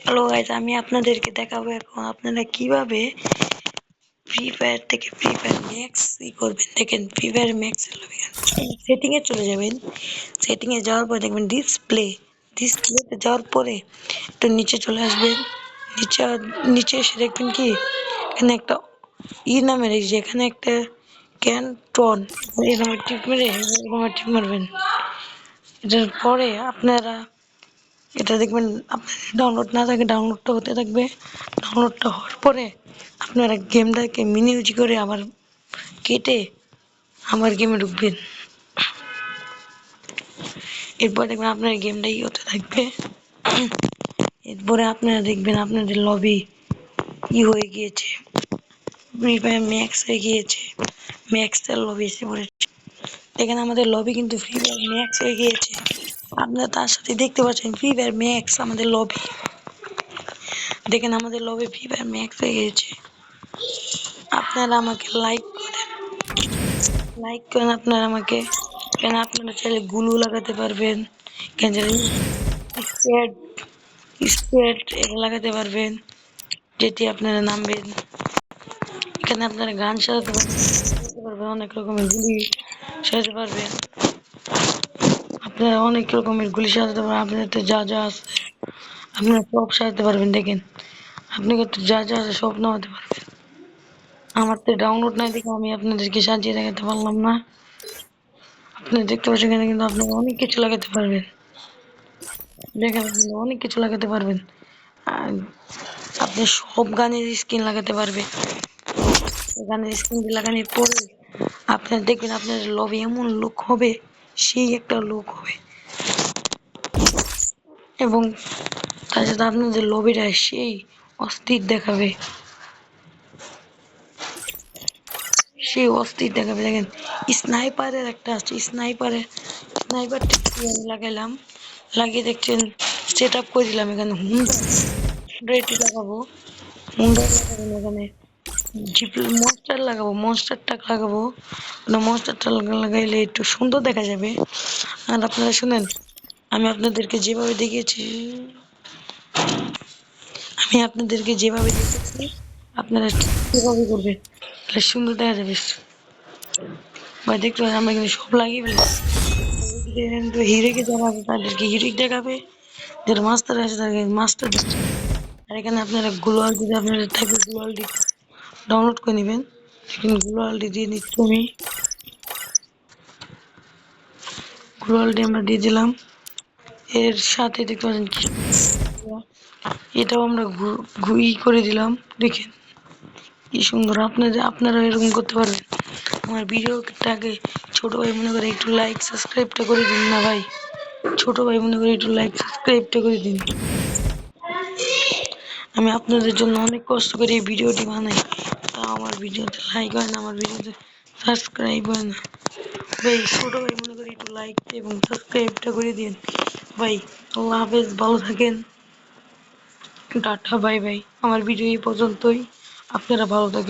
Hello guys, আমি আপনাদেরকে দেখাবো এখন আপনারা কিভাবে ফ্রি ফায়ার থেকে ফ্রি ফায়ার ম্যাক্স করবেন। দেখেন, ফ্রি ফায়ার ম্যাক্স সেটিং এ চলে যাবেন। সেটিং এ যাওয়ার পর দেখবেন ডিসপ্লেতে যাওয়ার পরে একটু নিচে চলে আসবেন। নিচে নিচে এসে দেখবেন কি এখানে একটা নামের এই যে এখানে একটা ক্যান্টন এরকম টিপ মারবেন। এটার পরে আপনারা এটা দেখবেন আপনার ডাউনলোড না থাকে, ডাউনলোডটা হতে থাকবে। ডাউনলোডটা হওয়ার পরে আপনারা গেমটাকে মিনি ইউজি করে আবার কেটে আমার গেমে ঢুকবেন। এরপর দেখবেন আপনার গেমটাই হতে থাকবে। এরপরে আপনারা দেখবেন আপনাদের লবি হয়ে গিয়েছে, ফ্রি ফায়ার ম্যাক্স হয়ে গিয়েছে, ম্যাক্সের লবি এসে পড়েছে। দেখেন আমাদের লবি কিন্তু ফ্রি ফায়ার ম্যাক্স হয়ে গিয়েছে। আপনারা তার সাথে দেখতে পাচ্ছেন ফ্রি ফায়ার ম্যাক্স আমাদের লবি। দেখেন আমাদের লবি ফ্রি ফায়ার ম্যাক্স হয়ে গিয়েছে। আপনারা আমাকে লাইক করেন আপনারা আমাকে। কেন আপনারা চাইলে গুলু লাগাতে পারবেন, কেন স্প্রেড স্প্রেড এটা লাগাতে পারবেন, যেটি আপনারা নামবেন। এখানে আপনারা গান সাজাতে পারবেন, অনেক রকমের গুলি সাজাতে পারবেন। আপনারা অনেক রকমের গুলি সাজাতে পারবেন। আপনাদের যা যা আছে আপনারা সব সাজাতে পারবেন। দেখেন আপনি যা যা আছে সব নামাতে পারবেন। আমার তো ডাউনলোড নাই দেখে আমি আপনাদেরকে সাজিয়ে দেখাতে পারলাম না। আপনারা দেখতে পাচ্ছেন এখানে কিন্তু আপনারা অনেক কিছু লাগাতে পারবেন। দেখেন আপনারা অনেক কিছু লাগাতে পারবেন। আর আপনি সব গানের স্কিন লাগাতে পারবেন। গানের স্কিন লাগানোর পরে আপনারা দেখবেন আপনার লবি এমন লুক হবে, সেই একটা লুক হবে। এবং তার সাথে আপনাদের লবিটা সেই অস্থির দেখাবে, সেই অস্থির দেখাবে। দেখেন স্নাইপারের একটা আছে, স্নাইপারটা আমি লাগাইলাম, লাগিয়ে দেখছেন সেট আপ করে দিলাম। এখানে হুন্ডা এটি লাগাবো, হুন্ডা লাগাবো এখানে, জিপ মনস্টার লাগাবো, মনস্টারটা লাগাবো। মনস্টারটা লাগাইলে একটু সুন্দর দেখা যাবে। আর আপনারা শুনেন, আমি আপনাদেরকে যেভাবে দেখিয়েছি আপনারা সেভাবে করবেন, তাহলে সুন্দর দেখা যাবে। ভাই দেখতে পাচ্ছেন আমরা কিন্তু সব লাগিয়ে ফেলেছি। হিরেকে যারা আছে তাদেরকে হিরিক দেখাবে, যারা মাস্টার আছে তাদেরকে মাস্টার দেখাবে। আর এখানে আপনারা গ্লোয়াল যদি আপনাদের থাকে গ্লোয়ালটি ডাউনলোড করে নেবেন। দেখুন গ্লোয়ালটি দিয়ে দিচ্ছি আমি, গ্লোয়ালটি আমরা দিয়ে দিলাম। এর সাথে দেখতে পাচ্ছেন কি এটাও আমরা করে দিলাম। দেখেন কি সুন্দর। আপনারা এরকম করতে পারবেন। আমার ভিডিওটাকে ছোট ভাই মনে করে একটু লাইক সাবস্ক্রাইবটা করে দিন না ভাই, ছোট ভাই মনে করে একটু লাইক সাবস্ক্রাইবটা করে দিন। আমি আপনাদের জন্য অনেক কষ্ট করে এই ভিডিওটি বানাই, তা আমার ভিডিওতে লাইক হয় না, আমার ভিডিওতে সাবস্ক্রাইব হয় না। ভাই ছোট ভাই মনে করে একটু লাইক এবং সাবস্ক্রাইবটা করে দিন ভাই। আল্লাহ হাফেজ, ভালো থাকেন, টাটা বাই বাই। আমার ভিডিও এই পর্যন্তই, আপনারা ভালো থাকেন।